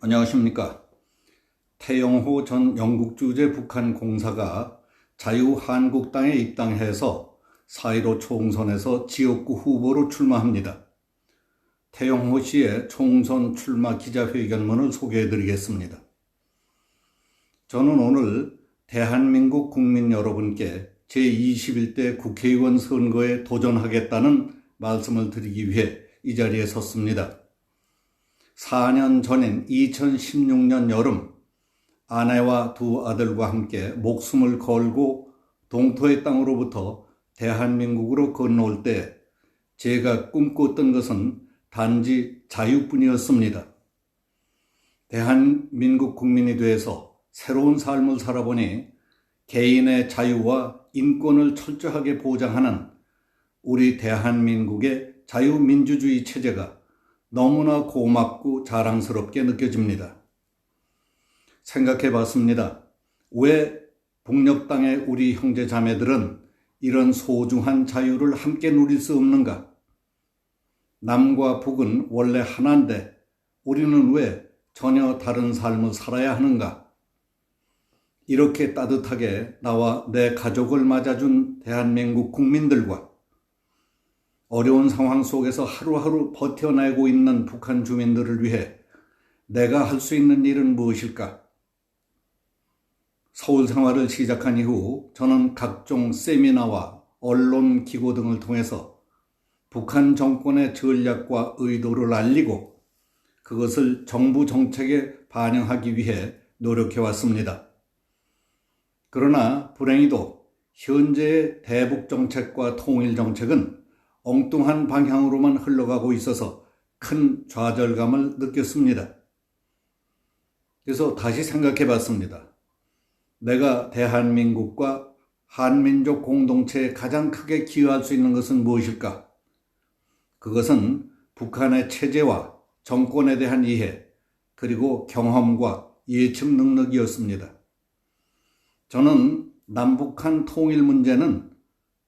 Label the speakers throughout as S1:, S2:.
S1: 안녕하십니까. 태영호 전 영국 주재 북한 공사가 자유한국당에 입당해서 4.15 총선에서 지역구 후보로 출마합니다. 태영호 씨의 총선 출마 기자회견문을 소개해드리겠습니다. 저는 오늘 대한민국 국민 여러분께 제21대 국회의원 선거에 도전하겠다는 말씀을 드리기 위해 이 자리에 섰습니다. 4년 전인 2016년 여름 아내와 두 아들과 함께 목숨을 걸고 동토의 땅으로부터 대한민국으로 건너올 때 제가 꿈꿨던 것은 단지 자유뿐이었습니다. 대한민국 국민이 돼서 새로운 삶을 살아보니 개인의 자유와 인권을 철저하게 보장하는 우리 대한민국의 자유민주주의 체제가 너무나 고맙고 자랑스럽게 느껴집니다. 생각해 봤습니다. 왜 북녘 땅의 우리 형제 자매들은 이런 소중한 자유를 함께 누릴 수 없는가? 남과 북은 원래 하나인데 우리는 왜 전혀 다른 삶을 살아야 하는가? 이렇게 따뜻하게 나와 내 가족을 맞아준 대한민국 국민들과 어려운 상황 속에서 하루하루 버텨내고 있는 북한 주민들을 위해 내가 할 수 있는 일은 무엇일까? 서울 생활을 시작한 이후 저는 각종 세미나와 언론 기고 등을 통해서 북한 정권의 전략과 의도를 알리고 그것을 정부 정책에 반영하기 위해 노력해 왔습니다. 그러나 불행히도 현재의 대북 정책과 통일 정책은 엉뚱한 방향으로만 흘러가고 있어서 큰 좌절감을 느꼈습니다. 그래서 다시 생각해 봤습니다. 내가 대한민국과 한민족 공동체에 가장 크게 기여할 수 있는 것은 무엇일까? 그것은 북한의 체제와 정권에 대한 이해, 그리고 경험과 예측 능력이었습니다. 저는 남북한 통일 문제는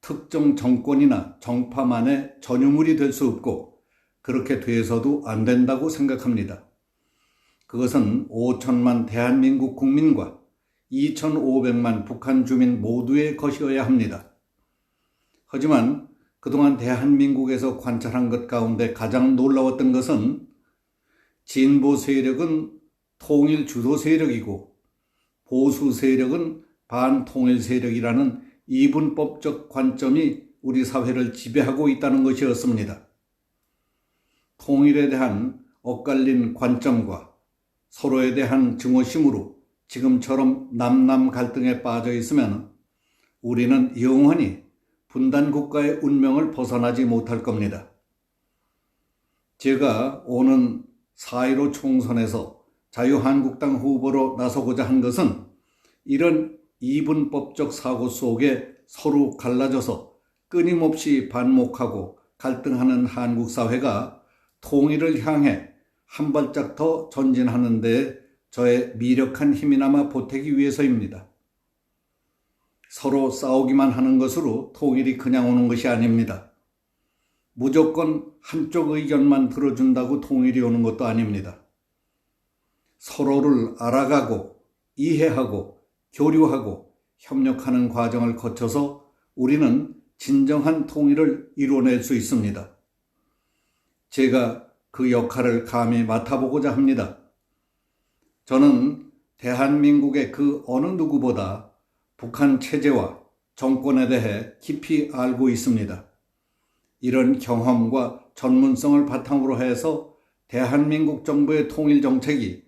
S1: 특정 정권이나 정파만의 전유물이 될 수 없고 그렇게 돼서도 안 된다고 생각합니다. 그것은 5천만 대한민국 국민과 2,500만 북한 주민 모두의 것이어야 합니다. 하지만 그동안 대한민국에서 관찰한 것 가운데 가장 놀라웠던 것은 진보 세력은 통일 주도 세력이고 보수 세력은 반통일 세력이라는 이분법적 관점이 우리 사회를 지배하고 있다는 것이었습니다. 통일에 대한 엇갈린 관점과 서로에 대한 증오심으로 지금처럼 남남 갈등에 빠져 있으면 우리는 영원히 분단 국가의 운명을 벗어나지 못할 겁니다. 제가 오는 4.15 총선에서 자유한국당 후보로 나서고자 한 것은 이런 이분법적 사고 속에 서로 갈라져서 끊임없이 반목하고 갈등하는 한국 사회가 통일을 향해 한 발짝 더 전진하는 데 저의 미력한 힘이나마 보태기 위해서입니다. 서로 싸우기만 하는 것으로 통일이 그냥 오는 것이 아닙니다. 무조건 한쪽 의견만 들어준다고 통일이 오는 것도 아닙니다. 서로를 알아가고 이해하고 교류하고 협력하는 과정을 거쳐서 우리는 진정한 통일을 이뤄낼 수 있습니다. 제가 그 역할을 감히 맡아보고자 합니다. 저는 대한민국의 그 어느 누구보다 북한 체제와 정권에 대해 깊이 알고 있습니다. 이런 경험과 전문성을 바탕으로 해서 대한민국 정부의 통일 정책이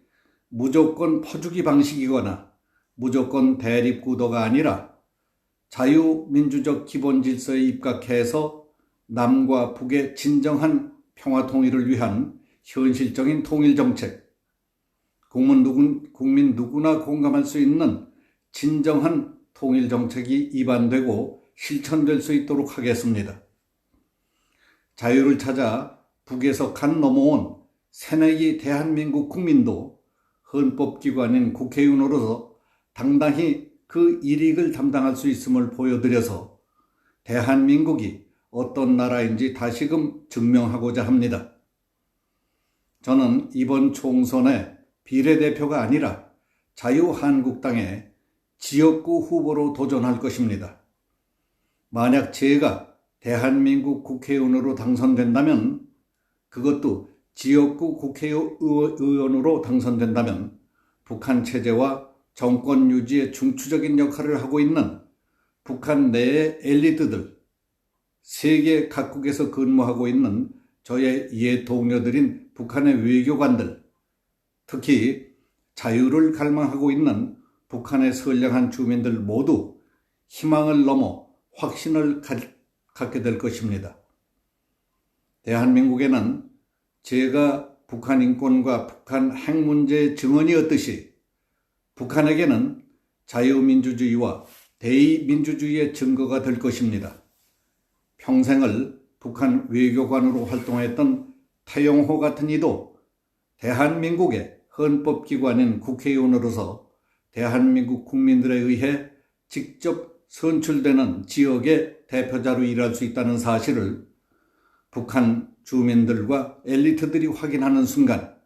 S1: 무조건 퍼주기 방식이거나 무조건 대립구도가 아니라 자유민주적 기본 질서에 입각해서 남과 북의 진정한 평화 통일을 위한 현실적인 통일 정책, 국민 누구나 공감할 수 있는 진정한 통일 정책이 입안되고 실천될 수 있도록 하겠습니다. 자유를 찾아 북에서 간 넘어온 새내기 대한민국 국민도 헌법기관인 국회의원으로서 당당히 그 일익을 담당할 수 있음을 보여드려서 대한민국이 어떤 나라인지 다시금 증명하고자 합니다. 저는 이번 총선에 비례대표가 아니라 자유한국당의 지역구 후보로 도전할 것입니다. 만약 제가 대한민국 국회의원으로 당선된다면, 그것도 지역구 국회의원으로 당선된다면 북한 체제와 정권 유지에 중추적인 역할을 하고 있는 북한 내의 엘리트들, 세계 각국에서 근무하고 있는 저의 옛 동료들인 북한의 외교관들, 특히 자유를 갈망하고 있는 북한의 선량한 주민들 모두 희망을 넘어 확신을 갖게 될 것입니다. 대한민국에는 제가 북한 인권과 북한 핵 문제의 증언이었듯이 북한에게는 자유민주주의와 대의민주주의의 증거가 될 것입니다. 평생을 북한 외교관으로 활동했던 태영호 같은 이도 대한민국의 헌법기관인 국회의원으로서 대한민국 국민들에 의해 직접 선출되는 지역의 대표자로 일할 수 있다는 사실을 북한 주민들과 엘리트들이 확인하는 순간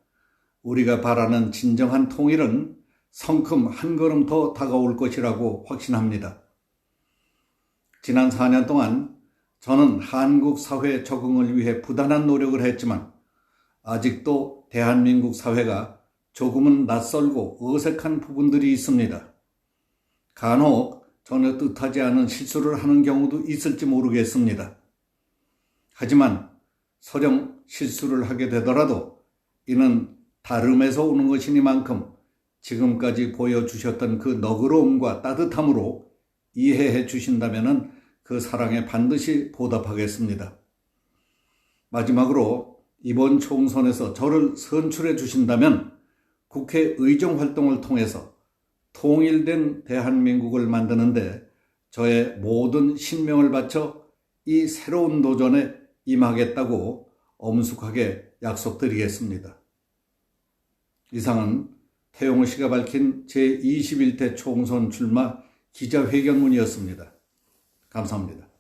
S1: 우리가 바라는 진정한 통일은 성큼 한 걸음 더 다가올 것이라고 확신합니다. 지난 4년 동안 저는 한국 사회 적응을 위해 부단한 노력을 했지만 아직도 대한민국 사회가 조금은 낯설고 어색한 부분들이 있습니다. 간혹 전혀 뜻하지 않은 실수를 하는 경우도 있을지 모르겠습니다. 하지만 설령 실수를 하게 되더라도 이는 다름에서 오는 것이니만큼 지금까지 보여주셨던 그 너그러움과 따뜻함으로 이해해 주신다면 그 사랑에 반드시 보답하겠습니다. 마지막으로 이번 총선에서 저를 선출해 주신다면 국회 의정 활동을 통해서 통일된 대한민국을 만드는데 저의 모든 신명을 바쳐 이 새로운 도전에 임하겠다고 엄숙하게 약속드리겠습니다. 이상은 태영호 씨가 밝힌 제21대 총선 출마 기자회견문이었습니다. 감사합니다.